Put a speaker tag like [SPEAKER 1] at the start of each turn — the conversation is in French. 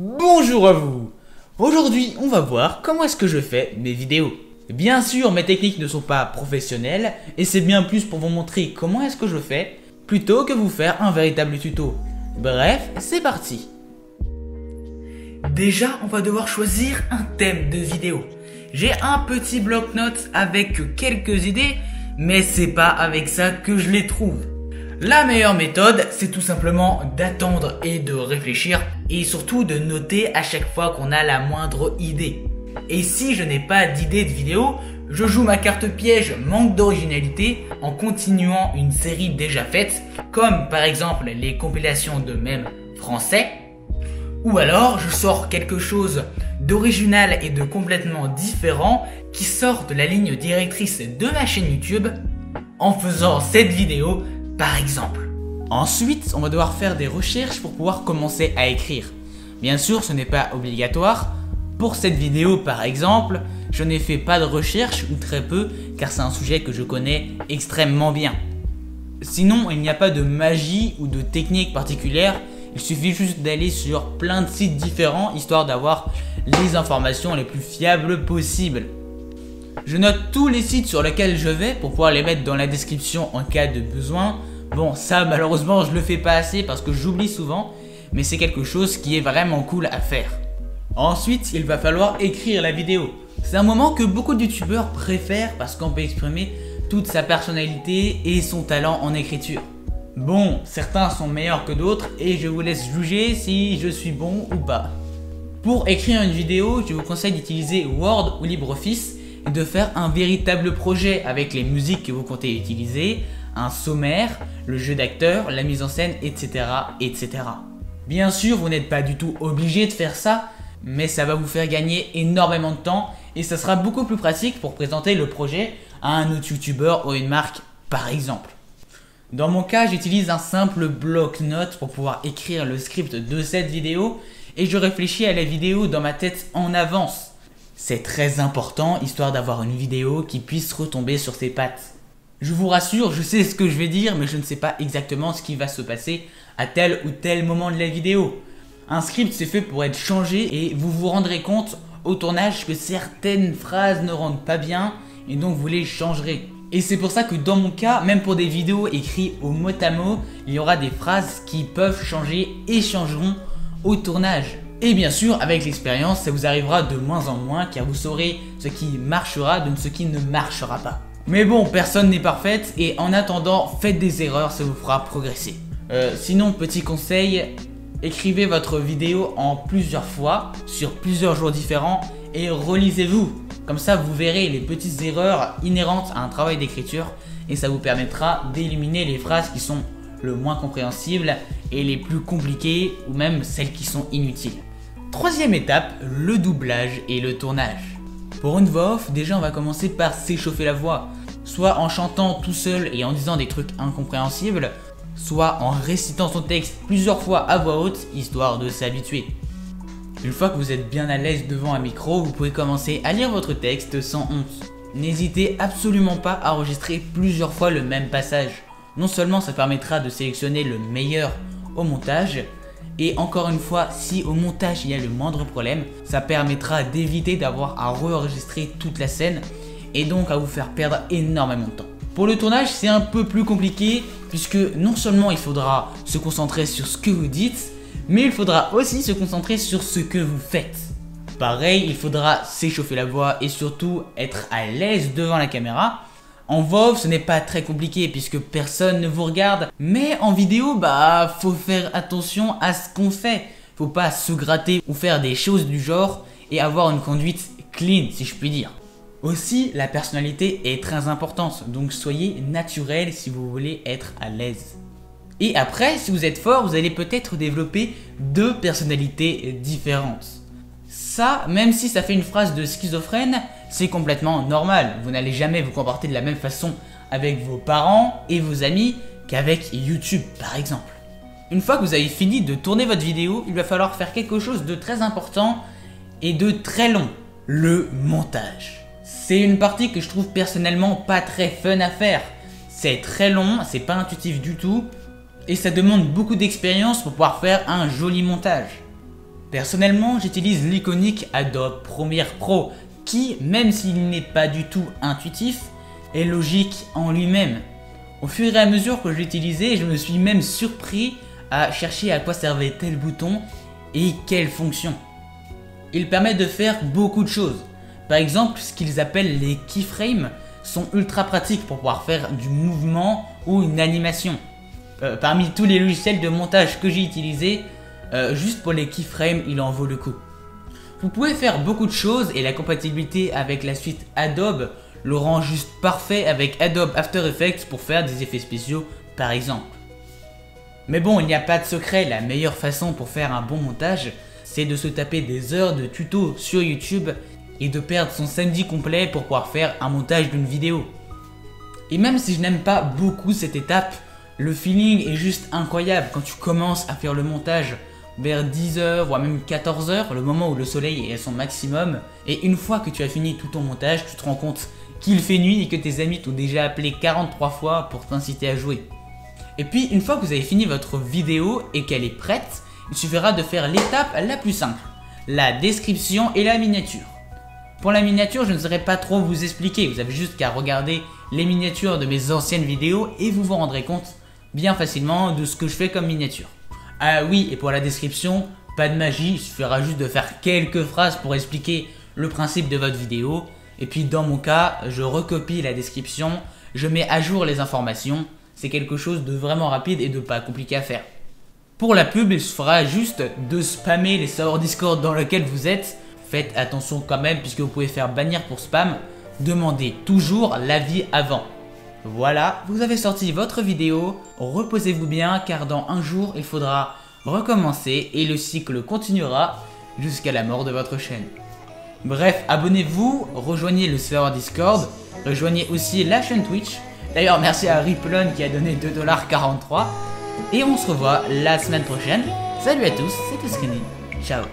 [SPEAKER 1] Bonjour à vous. Aujourd'hui, on va voir comment est-ce que je fais mes vidéos. Bien sûr, mes techniques ne sont pas professionnelles et c'est bien plus pour vous montrer comment est-ce que je fais plutôt que vous faire un véritable tuto. Bref, c'est parti. Déjà, on va devoir choisir un thème de vidéo. J'ai un petit bloc-notes avec quelques idées, mais c'est pas avec ça que je les trouve. La meilleure méthode, c'est tout simplement d'attendre et de réfléchir et surtout de noter à chaque fois qu'on a la moindre idée. Et si je n'ai pas d'idée de vidéo, je joue ma carte piège manque d'originalité en continuant une série déjà faite, comme par exemple les compilations de mèmes français. Ou alors je sors quelque chose d'original et de complètement différent qui sort de la ligne directrice de ma chaîne YouTube en faisant cette vidéo par exemple. Ensuite, on va devoir faire des recherches pour pouvoir commencer à écrire. Bien sûr, ce n'est pas obligatoire. Pour cette vidéo par exemple, je n'ai fait pas de recherche ou très peu car c'est un sujet que je connais extrêmement bien. Sinon, il n'y a pas de magie ou de technique particulière. Il suffit juste d'aller sur plein de sites différents histoire d'avoir les informations les plus fiables possibles. Je note tous les sites sur lesquels je vais pour pouvoir les mettre dans la description en cas de besoin. Bon, ça malheureusement je le fais pas assez parce que j'oublie souvent, mais c'est quelque chose qui est vraiment cool à faire. Ensuite, il va falloir écrire la vidéo. C'est un moment que beaucoup de youtubeurs préfèrent parce qu'on peut exprimer toute sa personnalité et son talent en écriture. Bon, certains sont meilleurs que d'autres et je vous laisse juger si je suis bon ou pas. Pour écrire une vidéo, je vous conseille d'utiliser Word ou LibreOffice et de faire un véritable projet avec les musiques que vous comptez utiliser, un sommaire, le jeu d'acteur, la mise en scène, etc., etc. Bien sûr, vous n'êtes pas du tout obligé de faire ça, mais ça va vous faire gagner énormément de temps et ça sera beaucoup plus pratique pour présenter le projet à un autre youtubeur ou une marque par exemple. Dans mon cas, j'utilise un simple bloc-notes pour pouvoir écrire le script de cette vidéo et je réfléchis à la vidéo dans ma tête en avance. C'est très important histoire d'avoir une vidéo qui puisse retomber sur ses pattes. Je vous rassure, je sais ce que je vais dire mais je ne sais pas exactement ce qui va se passer à tel ou tel moment de la vidéo. Un script c'est fait pour être changé et vous vous rendrez compte au tournage que certaines phrases ne rendent pas bien et donc vous les changerez. Et c'est pour ça que dans mon cas, même pour des vidéos écrites au mot à mot, il y aura des phrases qui peuvent changer et changeront au tournage. Et bien sûr, avec l'expérience, ça vous arrivera de moins en moins car vous saurez ce qui marchera de ce qui ne marchera pas. Mais bon, personne n'est parfaite et en attendant, faites des erreurs, ça vous fera progresser. Sinon, petit conseil, écrivez votre vidéo en plusieurs fois, sur plusieurs jours différents et relisez-vous. Comme ça, vous verrez les petites erreurs inhérentes à un travail d'écriture et ça vous permettra d'éliminer les phrases qui sont le moins compréhensibles et les plus compliquées ou même celles qui sont inutiles. Troisième étape, le doublage et le tournage. Pour une voix off, déjà on va commencer par s'échauffer la voix, soit en chantant tout seul et en disant des trucs incompréhensibles, soit en récitant son texte plusieurs fois à voix haute histoire de s'habituer. Une fois que vous êtes bien à l'aise devant un micro, vous pouvez commencer à lire votre texte sans honte. N'hésitez absolument pas à enregistrer plusieurs fois le même passage. Non seulement ça permettra de sélectionner le meilleur au montage, et encore une fois, si au montage il y a le moindre problème, ça permettra d'éviter d'avoir à re-enregistrer toute la scène et donc à vous faire perdre énormément de temps. Pour le tournage, c'est un peu plus compliqué puisque non seulement il faudra se concentrer sur ce que vous dites, mais il faudra aussi se concentrer sur ce que vous faites. Pareil, il faudra s'échauffer la voix et surtout être à l'aise devant la caméra. En voix off, ce n'est pas très compliqué puisque personne ne vous regarde, mais en vidéo, faut faire attention à ce qu'on fait. Faut pas se gratter ou faire des choses du genre et avoir une conduite clean, si je puis dire. Aussi, la personnalité est très importante, donc soyez naturel si vous voulez être à l'aise. Et après, si vous êtes fort, vous allez peut-être développer deux personnalités différentes. Ça, même si ça fait une phrase de schizophrène, c'est complètement normal. Vous n'allez jamais vous comporter de la même façon avec vos parents et vos amis qu'avec YouTube par exemple. Une fois que vous avez fini de tourner votre vidéo, il va falloir faire quelque chose de très important et de très long, le montage. C'est une partie que je trouve personnellement pas très fun à faire. C'est très long, c'est pas intuitif du tout et ça demande beaucoup d'expérience pour pouvoir faire un joli montage. Personnellement, j'utilise l'iconique Adobe Premiere Pro qui, même s'il n'est pas du tout intuitif, est logique en lui-même. Au fur et à mesure que je l'utilisais, je me suis même surpris à chercher à quoi servait tel bouton et quelle fonction. Il permet de faire beaucoup de choses. Par exemple, ce qu'ils appellent les keyframes sont ultra pratiques pour pouvoir faire du mouvement ou une animation. Parmi tous les logiciels de montage que j'ai utilisés, juste pour les keyframes, il en vaut le coup. Vous pouvez faire beaucoup de choses et la compatibilité avec la suite Adobe le rend juste parfait avec Adobe After Effects pour faire des effets spéciaux par exemple. Mais bon, il n'y a pas de secret, la meilleure façon pour faire un bon montage, c'est de se taper des heures de tutos sur YouTube et de perdre son samedi complet pour pouvoir faire un montage d'une vidéo. Et même si je n'aime pas beaucoup cette étape, le feeling est juste incroyable quand tu commences à faire le montage vers 10h voire même 14h, le moment où le soleil est à son maximum, et une fois que tu as fini tout ton montage, tu te rends compte qu'il fait nuit et que tes amis t'ont déjà appelé 43 fois pour t'inciter à jouer. Et puis une fois que vous avez fini votre vidéo et qu'elle est prête, il suffira de faire l'étape la plus simple, la description et la miniature. Pour la miniature, je ne saurais pas trop vous expliquer, vous avez juste qu'à regarder les miniatures de mes anciennes vidéos et vous vous rendrez compte bien facilement de ce que je fais comme miniature. Ah oui, et pour la description, pas de magie, il suffira juste de faire quelques phrases pour expliquer le principe de votre vidéo. Et puis dans mon cas, je recopie la description, je mets à jour les informations, c'est quelque chose de vraiment rapide et de pas compliqué à faire. Pour la pub, il suffira juste de spammer les serveurs Discord dans lesquels vous êtes. Faites attention quand même puisque vous pouvez faire bannir pour spam. Demandez toujours l'avis avant. Voilà, vous avez sorti votre vidéo, reposez-vous bien car dans un jour il faudra recommencer et le cycle continuera jusqu'à la mort de votre chaîne. Bref, abonnez-vous, rejoignez le serveur Discord, rejoignez aussi la chaîne Twitch. D'ailleurs merci à Riplon qui a donné 2,43 $. Et on se revoit la semaine prochaine. Salut à tous, c'était Skinny, ciao.